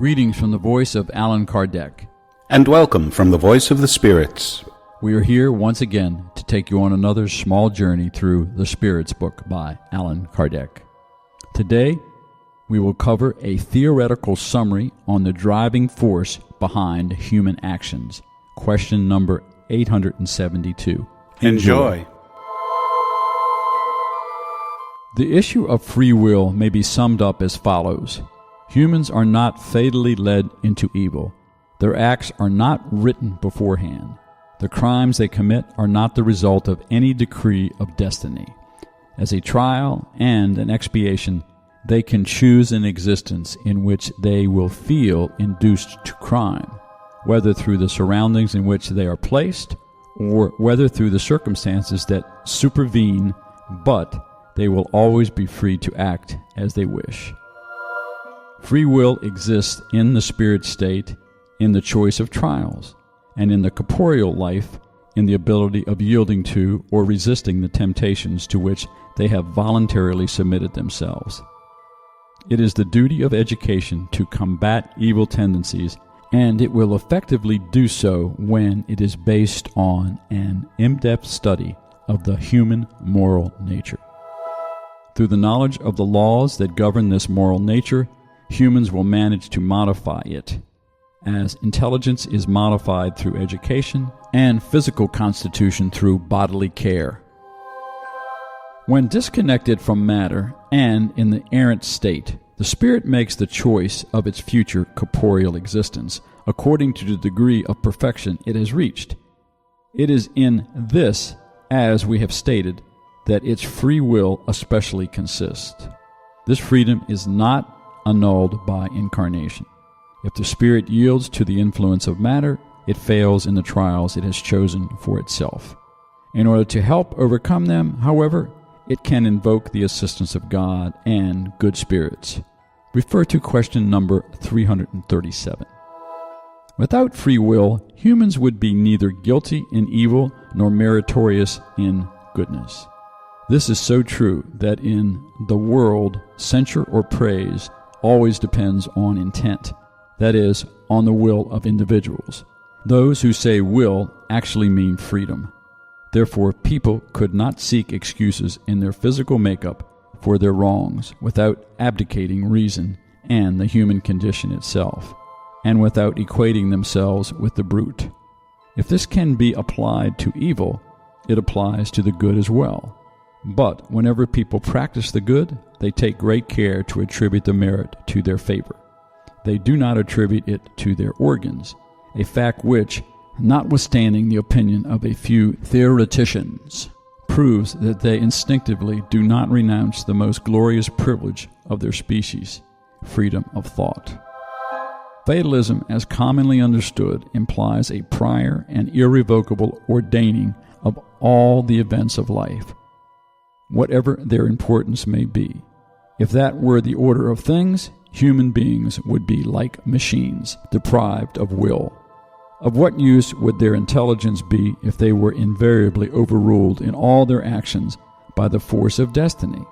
Greetings from the voice of Allan Kardec. And welcome from the voice of the spirits. We are here once again to take you on another small journey through the Spirits book by Allan Kardec. Today, we will cover a theoretical summary on the driving force behind human actions. Question number 872. Enjoy. The issue of free will may be summed up as follows. Humans are not fatally led into evil. Their acts are not written beforehand. The crimes they commit are not the result of any decree of destiny. As a trial and an expiation, they can choose an existence in which they will feel induced to crime, whether through the surroundings in which they are placed or whether through the circumstances that supervene, but they will always be free to act as they wish. Free will exists in the spirit state, in the choice of trials, and in the corporeal life, in the ability of yielding to or resisting the temptations to which they have voluntarily submitted themselves. It is the duty of education to combat evil tendencies, and it will effectively do so when it is based on an in-depth study of the human moral nature. Through the knowledge of the laws that govern this moral nature, humans will manage to modify it, as intelligence is modified through education and physical constitution through bodily care. When disconnected from matter and in the errant state, the spirit makes the choice of its future corporeal existence according to the degree of perfection it has reached. It is in this, as we have stated, that its free will especially consists. This freedom is not annulled by incarnation. If the spirit yields to the influence of matter, it fails in the trials it has chosen for itself. In order to help overcome them, however, it can invoke the assistance of God and good spirits. Refer to question number 337. Without free will, humans would be neither guilty in evil nor meritorious in goodness. This is so true that in the world, censure or praise always depends on intent, that is, on the will of individuals. Those who say will actually mean freedom. Therefore, people could not seek excuses in their physical makeup for their wrongs without abdicating reason and the human condition itself, and without equating themselves with the brute. If this can be applied to evil, it applies to the good as well. But whenever people practice the good, they take great care to attribute the merit to their favor. They do not attribute it to their organs, a fact which, notwithstanding the opinion of a few theoreticians, proves that they instinctively do not renounce the most glorious privilege of their species, freedom of thought. Fatalism, as commonly understood, implies a prior and irrevocable ordaining of all the events of life, whatever their importance may be. If that were the order of things, human beings would be like machines, deprived of will. Of what use would their intelligence be if they were invariably overruled in all their actions by the force of destiny?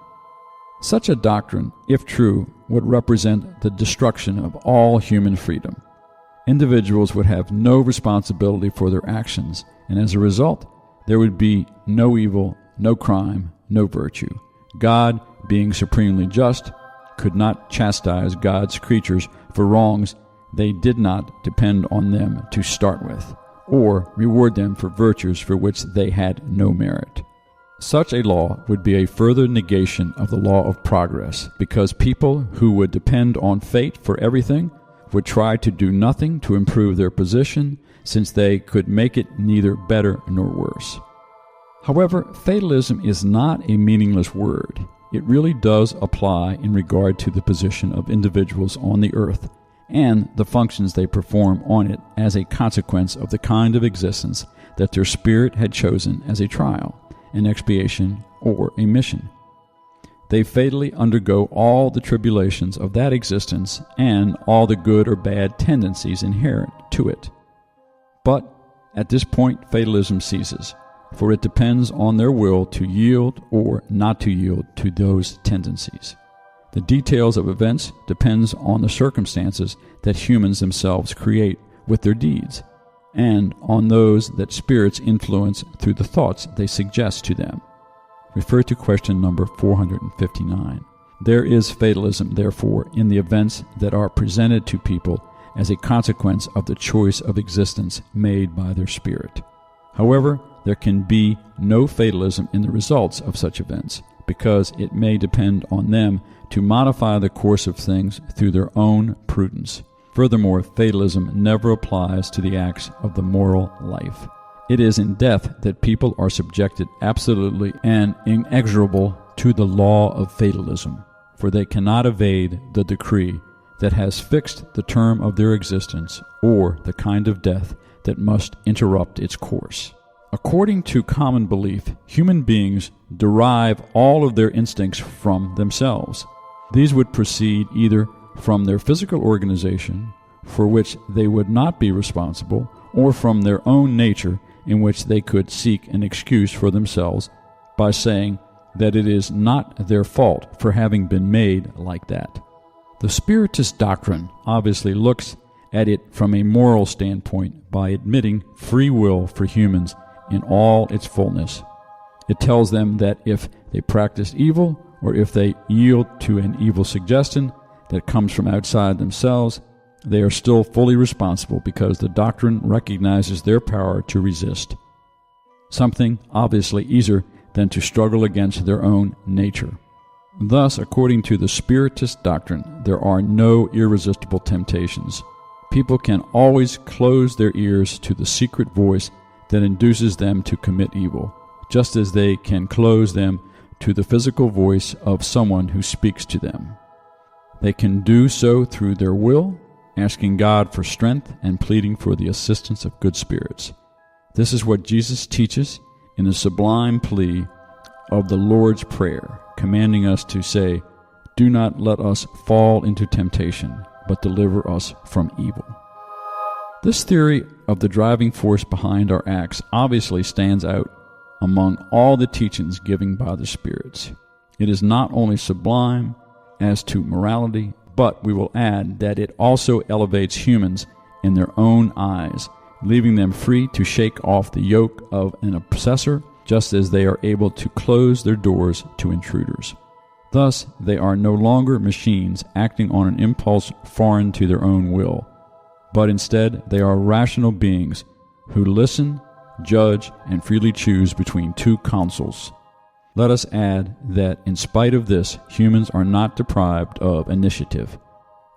Such a doctrine, if true, would represent the destruction of all human freedom. Individuals would have no responsibility for their actions, and as a result, there would be no evil, no crime, no virtue. God, being supremely just, could not chastise God's creatures for wrongs they did not depend on them to start with, or reward them for virtues for which they had no merit. Such a law would be a further negation of the law of progress, because people who would depend on fate for everything would try to do nothing to improve their position, since they could make it neither better nor worse. However, fatalism is not a meaningless word. It really does apply in regard to the position of individuals on the earth and the functions they perform on it as a consequence of the kind of existence that their spirit had chosen as a trial, an expiation, or a mission. They fatally undergo all the tribulations of that existence and all the good or bad tendencies inherent to it. But at this point, fatalism ceases, for it depends on their will to yield or not to yield to those tendencies. The details of events depends on the circumstances that humans themselves create with their deeds, and on those that spirits influence through the thoughts they suggest to them. Refer to question number 459. There is fatalism, therefore, in the events that are presented to people as a consequence of the choice of existence made by their spirit. However, there can be no fatalism in the results of such events, because it may depend on them to modify the course of things through their own prudence. Furthermore, fatalism never applies to the acts of the moral life. It is in death that people are subjected absolutely and inexorable to the law of fatalism, for they cannot evade the decree that has fixed the term of their existence or the kind of death that must interrupt its course. According to common belief, human beings derive all of their instincts from themselves. These would proceed either from their physical organization, for which they would not be responsible, or from their own nature, in which they could seek an excuse for themselves by saying that it is not their fault for having been made like that. The Spiritist doctrine obviously looks at it from a moral standpoint by admitting free will for humans in all its fullness. It tells them that if they practice evil, or if they yield to an evil suggestion that comes from outside themselves, they are still fully responsible because the doctrine recognizes their power to resist, something obviously easier than to struggle against their own nature. Thus, according to the Spiritist doctrine, there are no irresistible temptations. People can always close their ears to the secret voice that induces them to commit evil, just as they can close them to the physical voice of someone who speaks to them. They can do so through their will, asking God for strength and pleading for the assistance of good spirits. This is what Jesus teaches in the sublime plea of the Lord's Prayer, commanding us to say, "Do not let us fall into temptation, but deliver us from evil." This theory of the driving force behind our acts obviously stands out among all the teachings given by the spirits. It is not only sublime as to morality, but we will add that it also elevates humans in their own eyes, leaving them free to shake off the yoke of an oppressor, just as they are able to close their doors to intruders. Thus, they are no longer machines acting on an impulse foreign to their own will, but instead they are rational beings who listen, judge, and freely choose between two counsels. Let us add that in spite of this, humans are not deprived of initiative.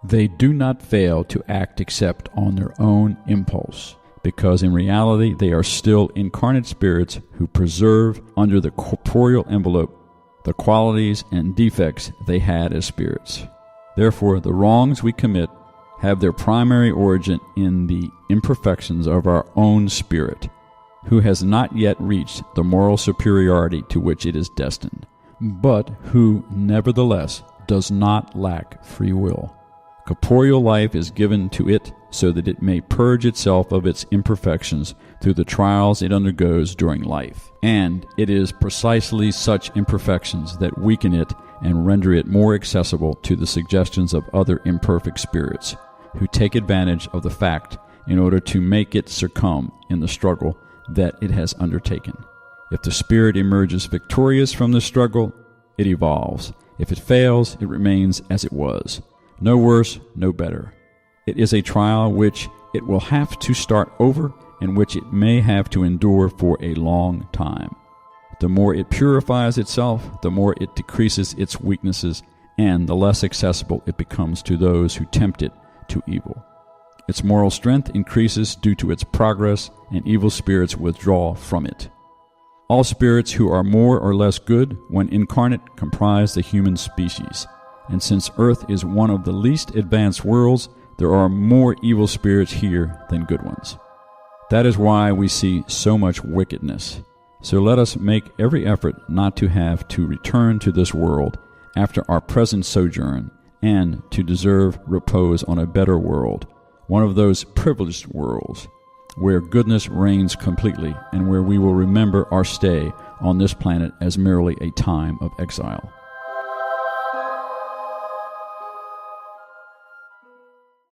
They do not fail to act except on their own impulse, because in reality they are still incarnate spirits who preserve under the corporeal envelope the qualities and defects they had as spirits. Therefore, the wrongs we commit have their primary origin in the imperfections of our own spirit, who has not yet reached the moral superiority to which it is destined, but who, nevertheless, does not lack free will. Corporeal life is given to it so that it may purge itself of its imperfections through the trials it undergoes during life. And it is precisely such imperfections that weaken it and render it more accessible to the suggestions of other imperfect spirits, who take advantage of the fact in order to make it succumb in the struggle that it has undertaken. If the spirit emerges victorious from the struggle, it evolves. If it fails, it remains as it was. No worse, no better. It is a trial which it will have to start over and which it may have to endure for a long time. The more it purifies itself, the more it decreases its weaknesses, and the less accessible it becomes to those who tempt it to evil. Its moral strength increases due to its progress, and evil spirits withdraw from it. All spirits who are more or less good when incarnate comprise the human species, and since Earth is one of the least advanced worlds, there are more evil spirits here than good ones. That is why we see so much wickedness. So let us make every effort not to have to return to this world after our present sojourn, and to deserve repose on a better world, one of those privileged worlds, where goodness reigns completely and where we will remember our stay on this planet as merely a time of exile.